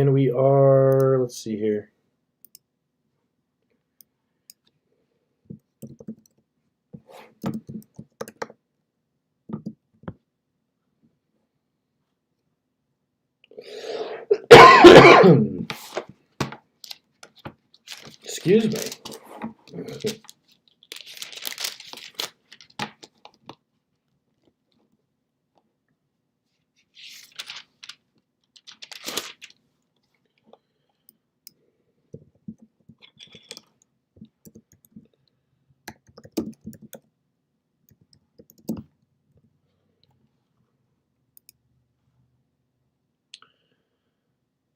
And we are, let's see here. Excuse me.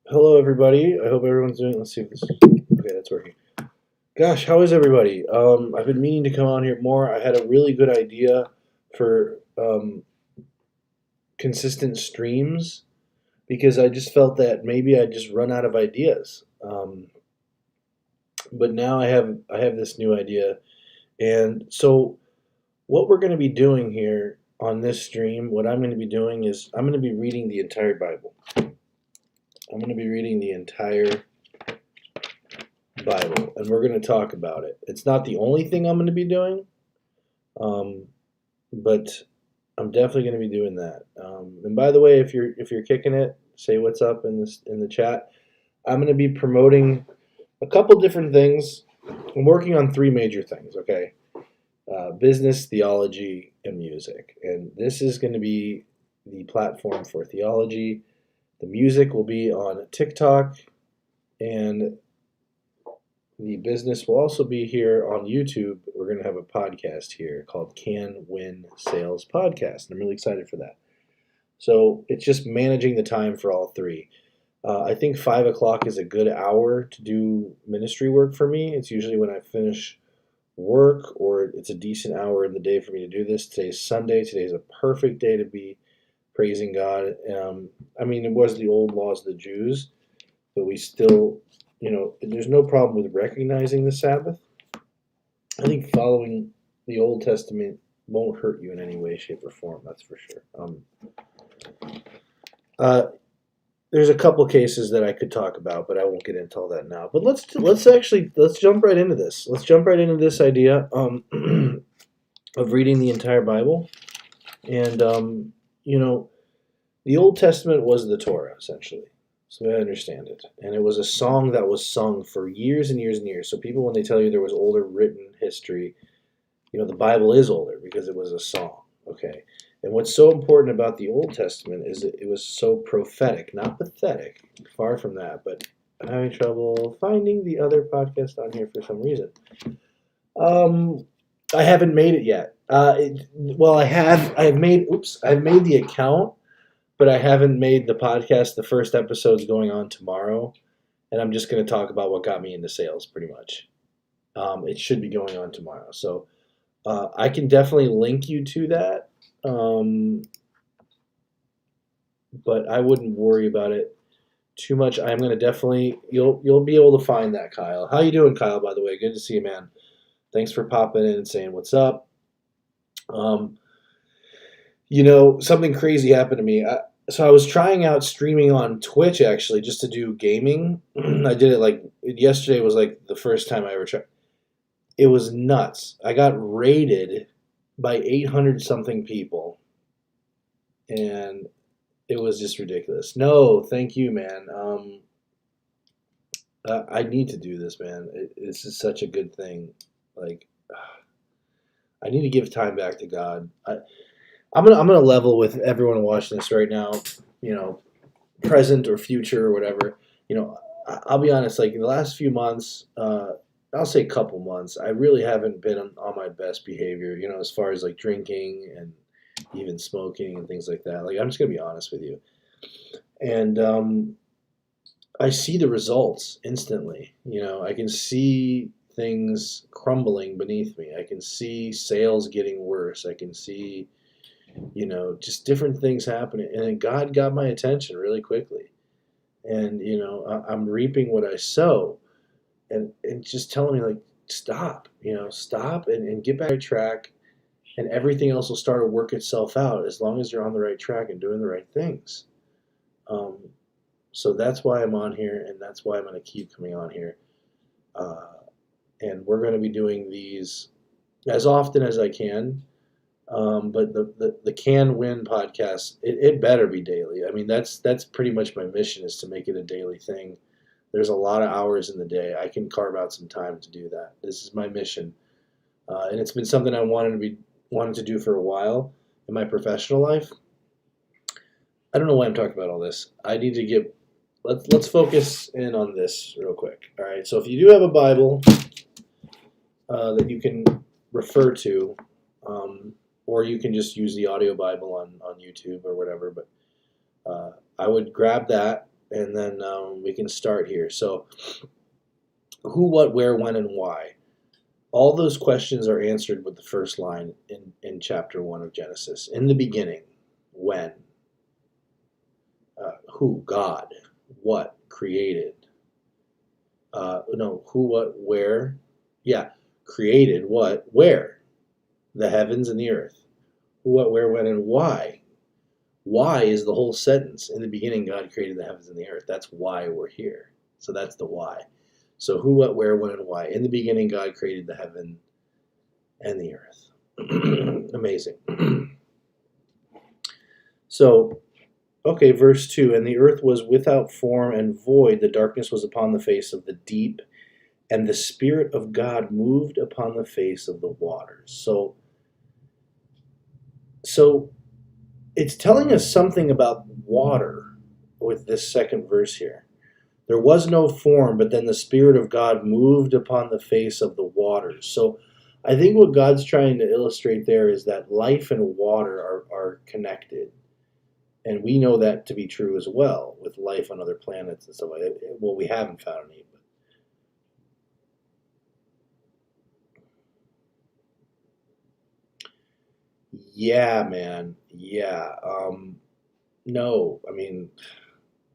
Hello, everybody. I hope everyone's doing. Let's see if this. Okay, that's working. Gosh, how is everybody? I've been meaning to come on here more. I had a really good idea for consistent streams because I just felt that maybe I just run out of ideas. But now I have this new idea, and so what we're going to be doing here on this stream, what I'm going to be doing is I'm going to be reading the entire Bible. I'm going to be reading the entire Bible, and we're going to talk about it. It's not the only thing I'm going to be doing, but I'm definitely going to be doing that. And by the way, if you're kicking it, say what's up in the chat. I'm going to be promoting a couple different things. I'm working on three major things. Okay, business, theology, and music. And this is going to be the platform for theology. The music will be on TikTok, and the business will also be here on YouTube. We're going to have a podcast here called Can Win Sales Podcast, and I'm really excited for that. So it's just managing the time for all three. I think 5 o'clock is a good hour to do ministry work for me. It's usually when I finish work, or it's a decent hour in the day for me to do this. Today's Sunday. Today's a perfect day to be praising God. I mean, it was the old laws of the Jews, but we still, there's no problem with recognizing the Sabbath. I think following the Old Testament won't hurt you in any way, shape, or form. That's for sure. There's a couple cases that I could talk about, but I won't get into all that now. But let's jump right into this. Let's jump right into this idea of reading the entire Bible. And the Old Testament was the Torah, essentially. So I understand it. And it was a song that was sung for years and years and years. So people, when they tell you there was older written history, the Bible is older because it was a song. Okay. And what's so important about the Old Testament is that it was so prophetic, not pathetic. Far from that. But I'm having trouble finding the other podcast on here for some reason. I haven't made it yet. I've made the account, but I haven't made the podcast. The first episode's going on tomorrow, and I'm just going to talk about what got me into sales, pretty much. It should be going on tomorrow, so I can definitely link you to that, but I wouldn't worry about it too much. I'm going to definitely you'll be able to find that, Kyle. How you doing, Kyle? By the way, good to see you, man. Thanks for popping in and saying what's up. Something crazy happened to me. So I was trying out streaming on Twitch, actually, just to do gaming. I did it yesterday was the first time I ever tried. It was nuts. I got raided by 800 something people, and it was just ridiculous. No, thank you, man. I need to do this, man. This is such a good thing. I need to give time back to God. I'm gonna level with everyone watching this right now, present or future or whatever. I'll be honest. In the last few months, I'll say couple months, I really haven't been on my best behavior. As far as drinking and even smoking and things like that. I'm just gonna be honest with you, and I see the results instantly. I can see things crumbling beneath me. I can see sales getting worse. I can see just different things happening. And then God got my attention really quickly. And, I'm reaping what I sow. And just telling me, stop, stop and get back on track. And everything else will start to work itself out as long as you're on the right track and doing the right things. So that's why I'm on here, and that's why I'm going to keep coming on here. And we're going to be doing these as often as I can. But the Can Win podcast, it better be daily. I mean, that's pretty much my mission, is to make it a daily thing. There's a lot of hours in the day. I can carve out some time to do that. This is my mission, and it's been something I wanted to do for a while in my professional life. I don't know why I'm talking about all this. I need to get. Let's focus in on this real quick. All right. So if you do have a Bible that you can refer to, or you can just use the audio Bible on YouTube or whatever. But I would grab that, and then we can start here. So who, what, where, when, and why. All those questions are answered with the first line in chapter 1 of Genesis. In the beginning, when, who, God, what, created. Who, what, where. Yeah, created, what, where. The heavens and the earth. Who, what, where, when, and why. Why is the whole sentence. In the beginning, God created the heavens and the earth. That's why we're here. So that's the why. So who, what, where, when, and why. In the beginning, God created the heaven and the earth. Amazing. So, okay, verse 2. And the earth was without form and void. The darkness was upon the face of the deep. And the Spirit of God moved upon the face of the waters. So it's telling us something about water with this second verse here. There was no form, but then the Spirit of God moved upon the face of the waters. So I think what God's trying to illustrate there is that life and water are connected. And we know that to be true as well, with life on other planets and stuff like that. Well, we haven't found any. Yeah, man. Yeah. No, I mean,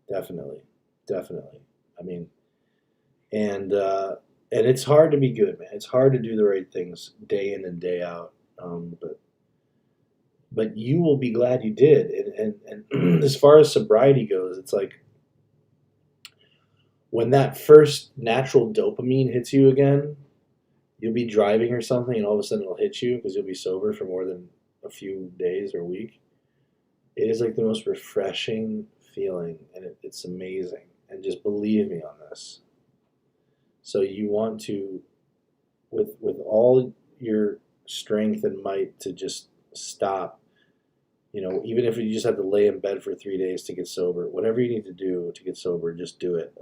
definitely. Definitely. I mean, and it's hard to be good, man. It's hard to do the right things day in and day out. But you will be glad you did. And as far as sobriety goes, it's like when that first natural dopamine hits you again, you'll be driving or something, and all of a sudden it'll hit you because you'll be sober for more than a few days or a week. It is like the most refreshing feeling, and it's amazing. And just believe me on this. So you want to, with all your strength and might, to just stop. Even if you just have to lay in bed for 3 days to get sober, whatever you need to do to get sober, just do it.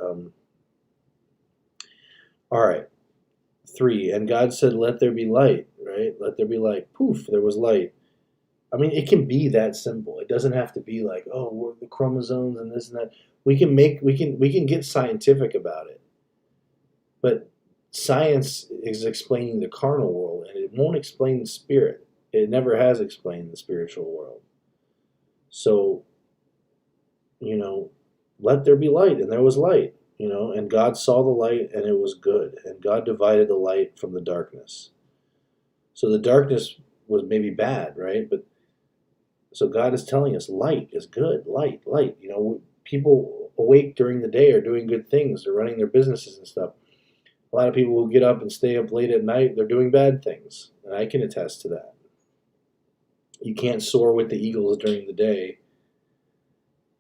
All right. 3, and God said, let there be light, right? Let there be light. Poof, there was light. I mean, it can be that simple. It doesn't have to be like, oh, we're the chromosomes and this and that. We can get scientific about it. But science is explaining the carnal world, and it won't explain the spirit. It never has explained the spiritual world. So, let there be light, and there was light, and God saw the light, and it was good. And God divided the light from the darkness. So the darkness was maybe bad, right? But so God is telling us light is good. Light. People awake during the day are doing good things. They're running their businesses and stuff. A lot of people who get up and stay up late at night, they're doing bad things. And I can attest to that. You can't soar with the eagles during the day,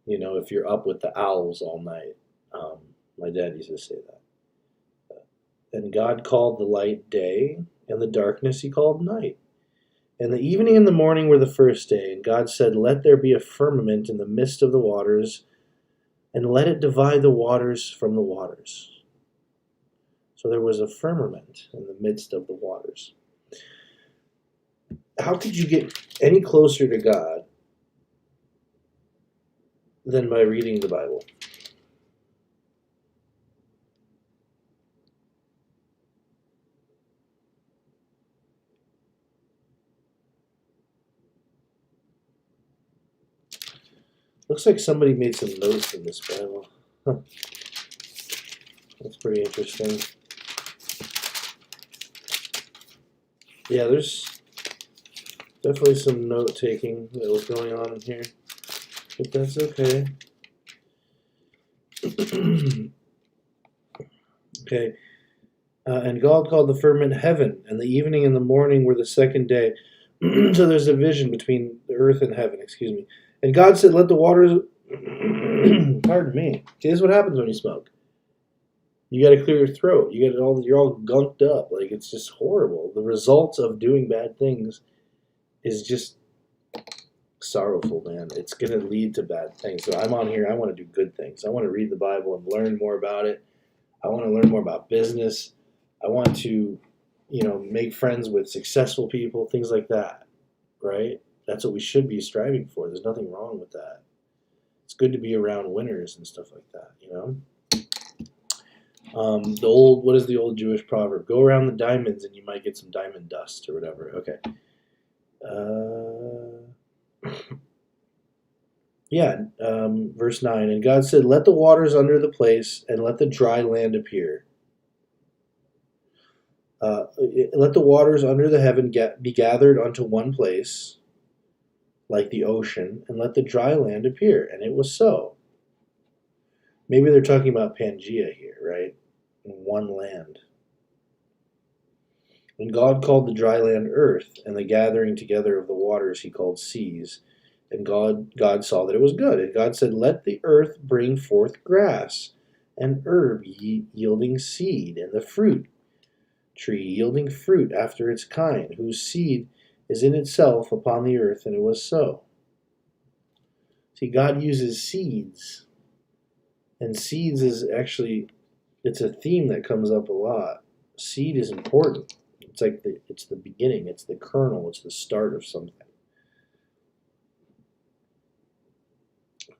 if you're up with the owls all night. My dad used to say that. And God called the light day, and the darkness he called night. And the evening and the morning were the first day. And God said, let there be a firmament in the midst of the waters, and let it divide the waters from the waters. So there was a firmament in the midst of the waters. How could you get any closer to God than by reading the Bible? Looks like somebody made some notes in this Bible. Huh. That's pretty interesting. Yeah, there's definitely some note-taking that was going on in here, but that's okay. Okay. And God called the firmament heaven, and the evening and the morning were the second day. So there's a vision between the earth and heaven, excuse me. And God said, let the waters, pardon me. See, this is what happens when you smoke. You got to clear your throat. You're all gunked up. Like, it's just horrible. The results of doing bad things is just sorrowful, man. It's going to lead to bad things. So I'm on here. I want to do good things. I want to read the Bible and learn more about it. I want to learn more about business. I want to, make friends with successful people, things like that, right? That's what we should be striving for. There's nothing wrong with that. It's good to be around winners and stuff like that, what is the old Jewish proverb? Go around the diamonds and you might get some diamond dust or whatever. Okay. Verse 9. And God said, let the waters under the place and let the dry land appear. Let the waters under the heaven be gathered unto one place, like the ocean, and let the dry land appear. And it was so. Maybe they're talking about Pangea here, right? One land. And God called the dry land earth, and the gathering together of the waters he called seas. And God saw that it was good. And God said, let the earth bring forth grass, and herb yielding seed, and the fruit tree yielding fruit after its kind, whose seed is in itself upon the earth, and it was so. See, God uses seeds, and seeds is actually, it's a theme that comes up a lot. Seed is important. It's like it's the beginning, it's the kernel, it's the start of something.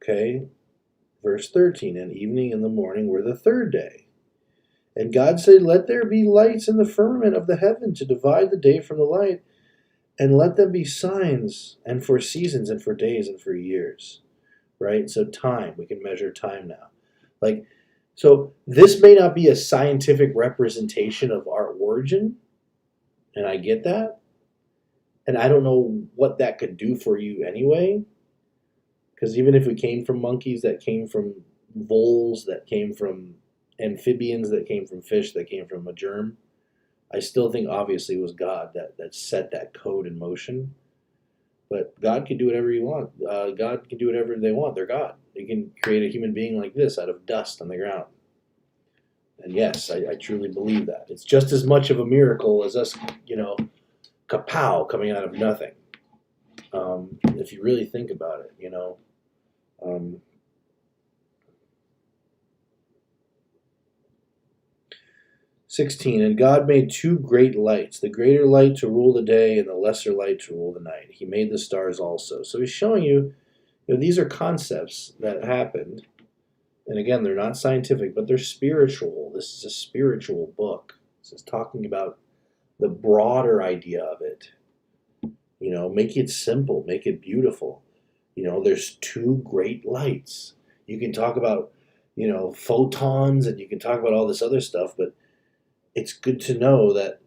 Okay, verse 13, and evening and the morning were the third day. And God said, let there be lights in the firmament of the heaven to divide the day from the light, and let them be signs, and for seasons, and for days, and for years. Right? So time, we can measure time now. So this may not be a scientific representation of our origin, and I get that. And I don't know what that could do for you anyway, because even if we came from monkeys, that came from voles, that came from amphibians, that came from fish, that came from a germ, I still think obviously it was God that set that code in motion. But God can do whatever he wants. God can do whatever they want. They're God. They can create a human being like this out of dust on the ground. And yes, I truly believe that. It's just as much of a miracle as us, kapow, coming out of nothing. If you really think about it, 16, and God made two great lights, the greater light to rule the day and the lesser light to rule the night. He made the stars also. So he's showing you, these are concepts that happened. And again, they're not scientific, but they're spiritual. This is a spiritual book. This is talking about the broader idea of it. Make it simple, make it beautiful. There's two great lights. You can talk about, photons, and you can talk about all this other stuff, but it's good to know that,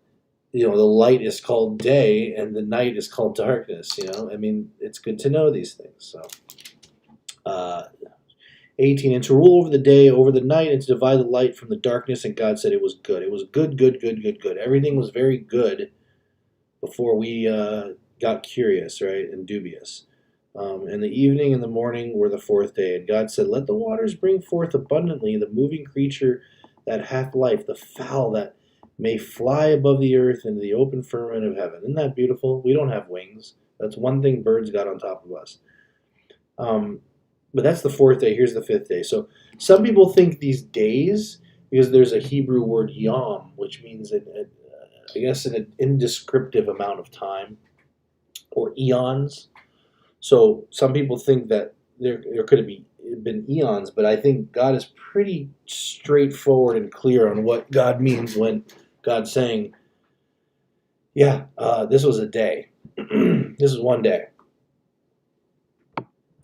the light is called day and the night is called darkness, it's good to know these things. So, 18, and to rule over the day, over the night, and to divide the light from the darkness, and God said it was good. It was good, good, good, good, good. Everything was very good before we got curious, right, and dubious. And the evening and the morning were the fourth day, and God said, let the waters bring forth abundantly the moving creature that hath life, the fowl that may fly above the earth into the open firmament of heaven. Isn't that beautiful? We don't have wings. That's one thing birds got on top of us. But that's the fourth day. Here's the fifth day. So some people think these days, because there's a Hebrew word yom, which means, I guess, an indescriptive amount of time, or eons. So some people think that there could have been eons, but I think God is pretty straightforward and clear on what God means when God's saying, this was a day. This is one day.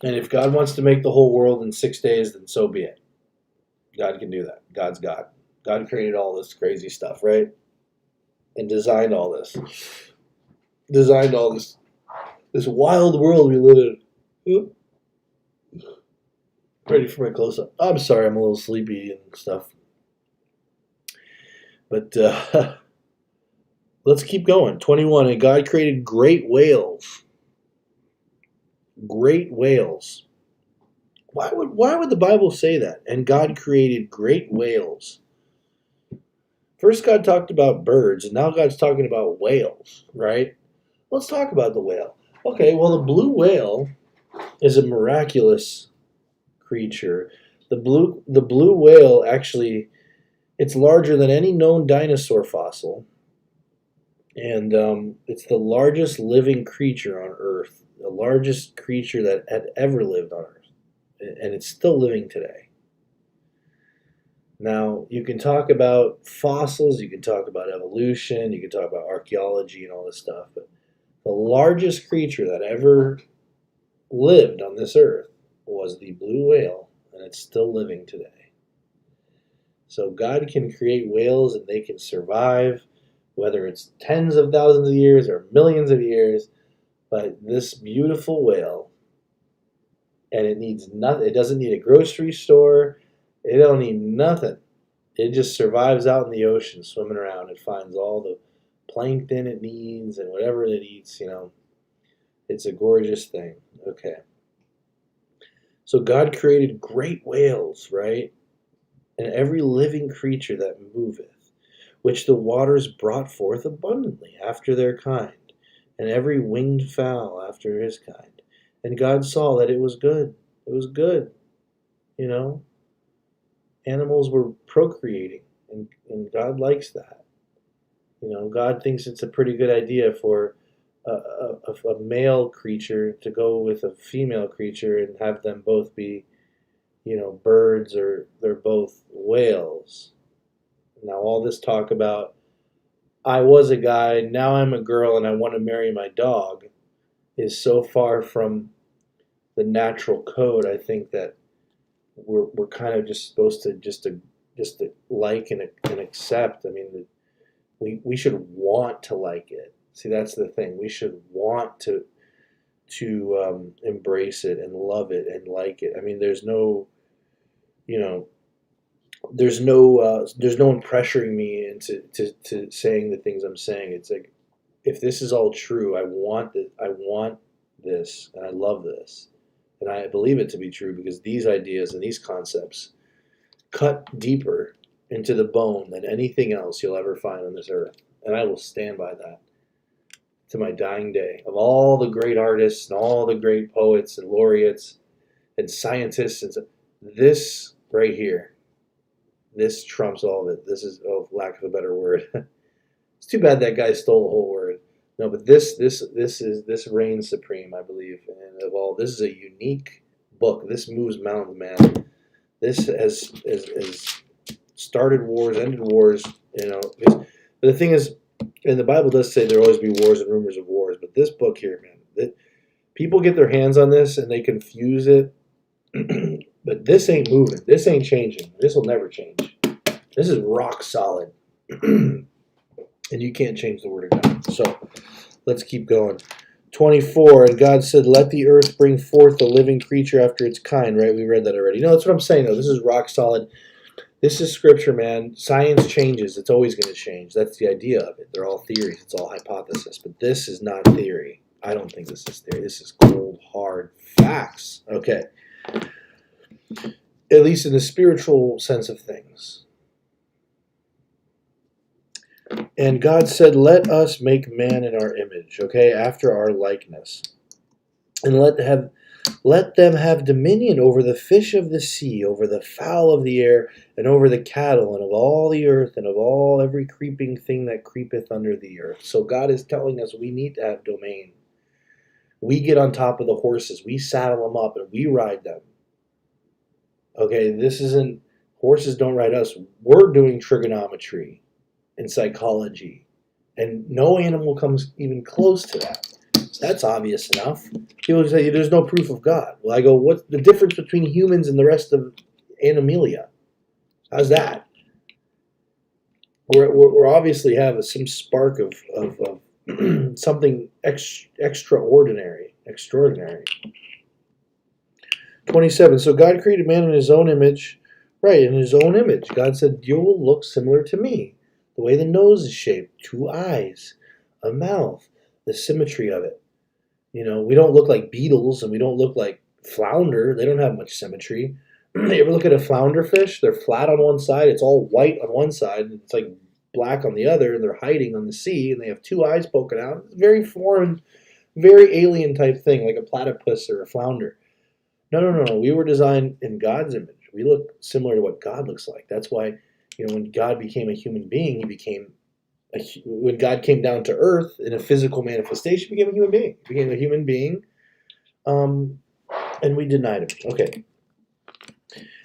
And if God wants to make the whole world in 6 days, then so be it. God can do that. God's God. God created all this crazy stuff, right? And designed all this. Designed all this wild world we live in. Ready for my close up. I'm sorry, I'm a little sleepy and stuff. But let's keep going. 21. And God created great whales. Great whales. Why would the Bible say that? And God created great whales. First, God talked about birds, and now God's talking about whales, right? Let's talk about the whale. Okay, well, the blue whale is a miraculous creature. The blue whale actually, it's larger than any known dinosaur fossil, and it's the largest living creature on Earth, the largest creature that had ever lived on Earth, and it's still living today. Now, you can talk about fossils, you can talk about evolution, you can talk about archaeology and all this stuff, but the largest creature that ever lived on this earth was the blue whale, and it's still living today. So God can create whales and they can survive, whether it's tens of thousands of years or millions of years, but this beautiful whale, and it needs nothing, it doesn't need a grocery store, it don't need nothing. It just survives out in the ocean, swimming around. It finds all the plankton it needs and whatever it eats, It's a gorgeous thing. Okay. So God created great whales, right? And every living creature that moveth, which the waters brought forth abundantly after their kind, and every winged fowl after his kind. And God saw that it was good. It was good, you know. Animals were procreating, and God likes that. God thinks it's a pretty good idea for a male creature to go with a female creature and have them both be, birds, or they're both whales. Now, all this talk about, I was a guy, now I'm a girl, and I want to marry my dog, is so far from the natural code. I think that we're kind of just supposed to just to like and accept. I mean, we should want to like it. See, that's the thing. We should want to embrace it and love it and like it. I mean, there's no one pressuring me into to saying the things I'm saying. It's like, if this is all true, I want this, and I love this. And I believe it to be true because these ideas and these concepts cut deeper into the bone than anything else you'll ever find on this earth. And I will stand by that to my dying day. Of all the great artists and all the great poets and laureates and scientists, and this right here, this trumps all of it. This is, oh, lack of a better word. It's too bad that guy stole the whole word. No, but this reigns supreme, I believe. And of all, this is a unique book. This moves mountains, man. This has started wars, ended wars. But the thing is, and the Bible does say there will always be wars and rumors of wars. But this book here, man, people get their hands on this and they confuse it. But this ain't moving. This ain't changing. This will never change. This is rock solid. And you can't change the word of God. So let's keep going. 24, and God said, let the earth bring forth a living creature after its kind, right? We read that already. No, that's what I'm saying, though. This is rock solid. This is scripture, man. Science changes. It's always going to change. That's the idea of it. They're all theories. It's all hypothesis. But this is not theory. I don't think this is theory. This is cold, hard facts. Okay. At least in the spiritual sense of things. And God said, let us make man in our image, okay, after our likeness. And let them have dominion over the fish of the sea, over the fowl of the air, and over the cattle, and of all the earth, and of all every creeping thing that creepeth under the earth. So God is telling us we need to have domain. We get on top of the horses. We saddle them up, and we ride them. Okay, this isn't, horses don't ride us. We're doing trigonometry and psychology, and no animal comes even close to that. That's obvious enough. People say there's no proof of God. Well, I go, what's the difference between humans and the rest of Animalia? How's that? We're obviously have some spark of something extraordinary. 27. So God created man in his own image. Right, in his own image. God said, you will look similar to me. The way the nose is shaped, two eyes, a mouth, the symmetry of it. We don't look like beetles and we don't look like flounder. They don't have much symmetry. You ever look at a flounder fish? They're flat on one side, it's all white on one side, and it's like black on the other, and they're hiding on the sea, and they have two eyes poking out. It's very foreign, very alien type thing, like a platypus or a flounder. No, no, no, no. We were designed in God's image. We look similar to what God looks like. That's why, when God became a human being, he became when God came down to earth in a physical manifestation, he became a human being. He became a human being, um, and we denied him. Okay.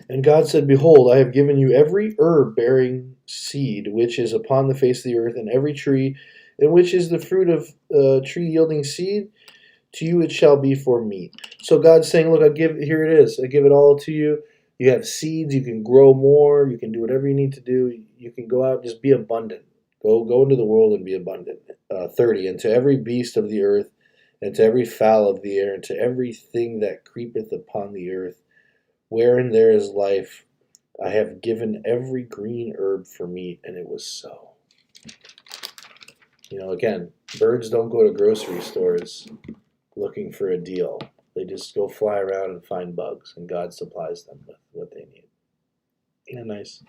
And God said, behold, I have given you every herb bearing seed which is upon the face of the earth, and every tree in which is the fruit of tree yielding seed. To you it shall be for meat. So God's saying, look, here it is. I give it all to you. You have seeds. You can grow more. You can do whatever you need to do. You can go out, just be abundant. Go into the world and be abundant. 30. And to every beast of the earth, and to every fowl of the air, and to everything that creepeth upon the earth, wherein there is life, I have given every green herb for meat, and it was so. Again, birds don't go to grocery stores looking for a deal. They just go fly around and find bugs, and God supplies them with what they need. Isn't that nice?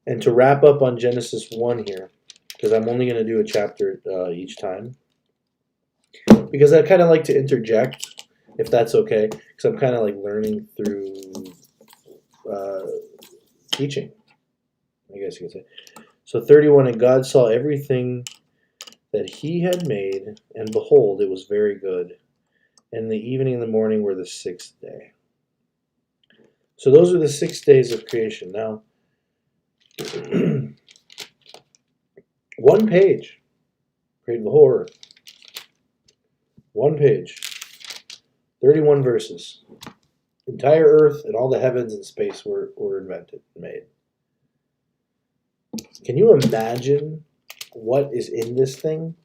And to wrap up on Genesis 1 here, because I'm only going to do a chapter each time, because I kind of like to interject, if that's okay, because I'm kind of like learning through teaching, I guess you could say. So 31, and God saw everything that he had made, and behold, it was very good. And the evening and the morning were the sixth day. So those are the 6 days of creation. Now, one page created the whole earth. One page. 31 verses. Entire earth and all the heavens and space were invented and made. Can you imagine what is in this thing?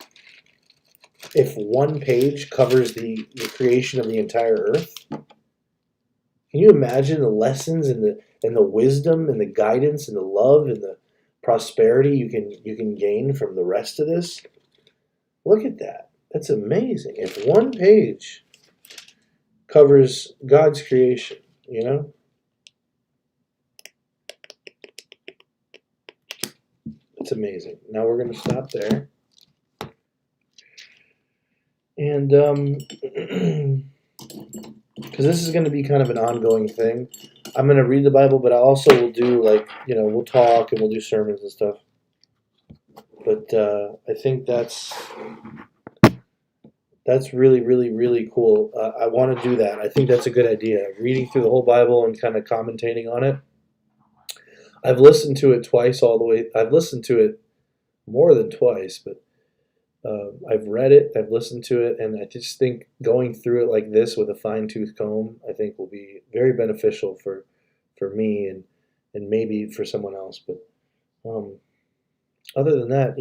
If one page covers the creation of the entire earth? Can you imagine the lessons and the wisdom and the guidance and the love and the prosperity you can gain from the rest of this? Look at that. That's amazing. If one page covers God's creation, it's amazing. Now we're going to stop there. And because this is going to be kind of an ongoing thing, I'm going to read the Bible, but I also will do we'll talk and we'll do sermons and stuff. But I think that's really, really, really cool. I want to do that. I think that's a good idea. Reading through the whole Bible and kind of commentating on it. I've listened to it twice all the way. I've listened to it more than twice, but I've read it, I've listened to it, and I just think going through it like this with a fine-tooth comb, I think will be very beneficial for me and maybe for someone else. But other than that,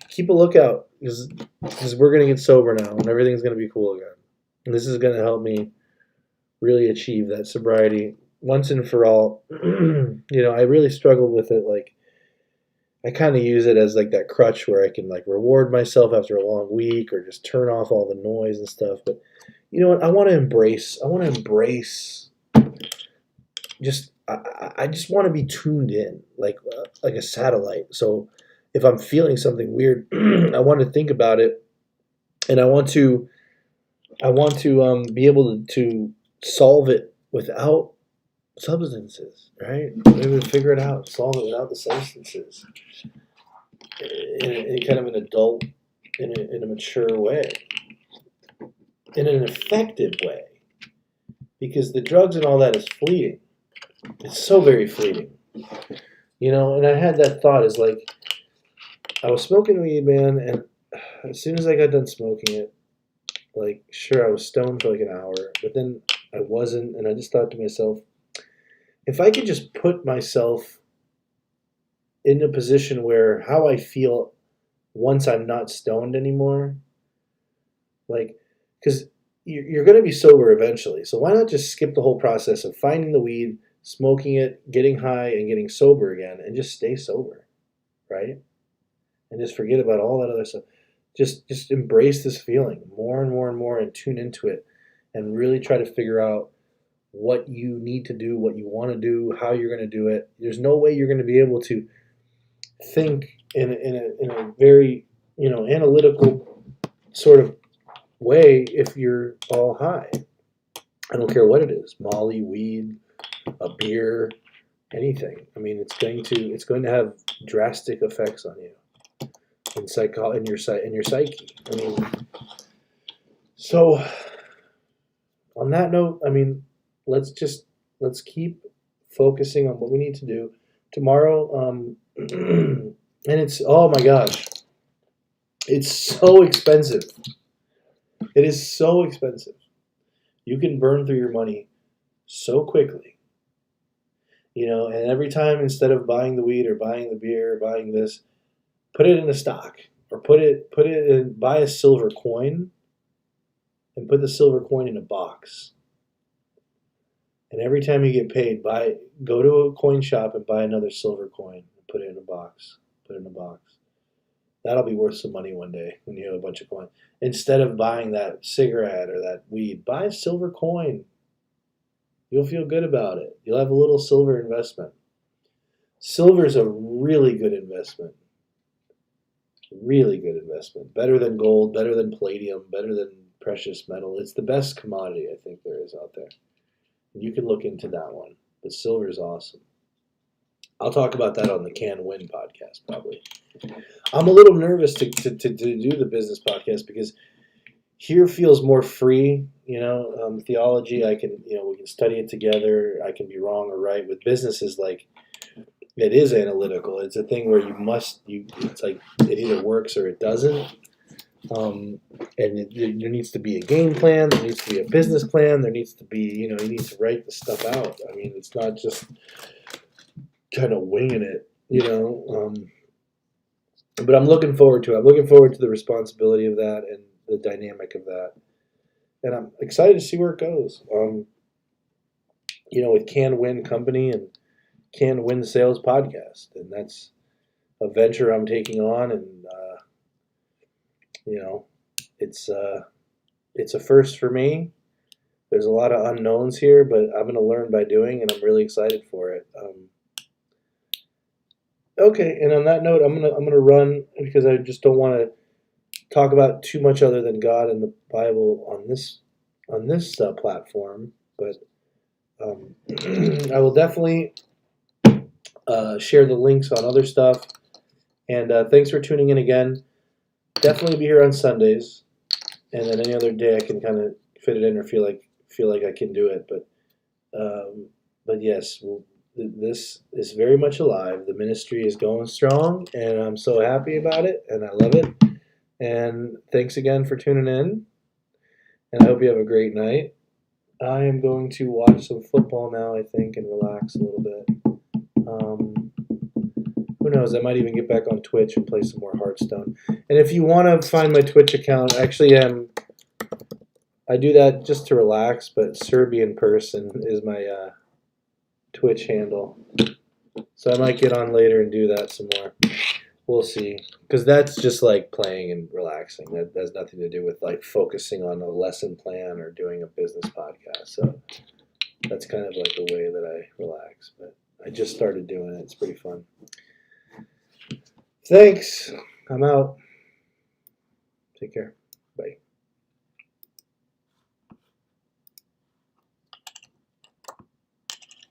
keep a lookout because we're going to get sober now and everything's going to be cool again. And this is going to help me really achieve that sobriety once and for all. I really struggled with it. I kind of use it as that crutch where I can reward myself after a long week or just turn off all the noise and stuff. But you know what? I want to embrace I just want to be tuned in like a satellite. So if I'm feeling something weird, I want to think about it, and I want to be able to solve it without substances, right? Maybe figure it out, solve it without the substances, in kind of an adult, in a mature way, in an effective way, because the drugs and all that is fleeting. It's so very fleeting, And I had that thought is I was smoking weed, man, and as soon as I got done smoking it, sure, I was stoned for an hour, but then I wasn't, and I just thought to myself, if I could just put myself in a position where how I feel once I'm not stoned anymore, because you're going to be sober eventually. So why not just skip the whole process of finding the weed, smoking it, getting high, and getting sober again, and just stay sober, right? And just forget about all that other stuff. Just embrace this feeling more and more and more, and tune into it, and really try to figure out what you need to do, what you want to do, how you're going to do it. There's no way you're going to be able to think in a very analytical sort of way if you're all high. I don't care what it is, Molly, weed, a beer, anything. I mean, it's going to have drastic effects on you in your psyche. I mean, so on that note, I mean, let's keep focusing on what we need to do tomorrow. And it's, oh my gosh, it's so expensive. It is so expensive. You can burn through your money so quickly, and every time, instead of buying the weed or buying the beer or buying this, put it in a stock, or put it in, buy a silver coin and put the silver coin in a box. And every time you get paid, go to a coin shop and buy another silver coin and put it in a box. Put it in a box. That'll be worth some money one day when you have a bunch of coins. Instead of buying that cigarette or that weed, buy a silver coin. You'll feel good about it. You'll have a little silver investment. Silver is a really good investment. Really good investment. Better than gold, better than palladium, better than precious metal. It's the best commodity I think there is out there. You can look into that one. But silver is awesome. I'll talk about that on the Can Win podcast, probably. I'm a little nervous to do the business podcast because here feels more free. Theology, we can study it together. I can be wrong or right. With business is like, it is analytical. It's a thing where it's like it either works or it doesn't. And there needs to be a game plan. There needs to be a business plan. There needs to be, you need to write the stuff out. I mean, it's not just kind of winging it, but I'm looking forward to it. I'm looking forward to the responsibility of that and the dynamic of that. And I'm excited to see where it goes. With Can Win Company and Can Win Sales Podcast. And that's a venture I'm taking on. And, it's a first for me. There's a lot of unknowns here, but I'm going to learn by doing, and I'm really excited for it. Okay, and on that note, I'm gonna run because I just don't want to talk about too much other than God and the Bible on this platform. But I will definitely share the links on other stuff. And thanks for tuning in again. Definitely be here on Sundays, and then any other day I can kind of fit it in or feel like I can do it. But yes, this is very much alive. The ministry is going strong, and I'm so happy about it, and I love it. And thanks again for tuning in, and I hope you have a great night. I am going to watch some football now, I think, and relax a little bit. Who knows? I might even get back on Twitch and play some more Hearthstone. And if you want to find my Twitch account, actually, I do that just to relax, but Serbian Person is my Twitch handle. So I might get on later and do that some more. We'll see. Because that's just like playing and relaxing. That has nothing to do with like focusing on a lesson plan or doing a business podcast. So that's kind of like the way that I relax. But I just started doing it. It's pretty fun. Thanks. I'm out.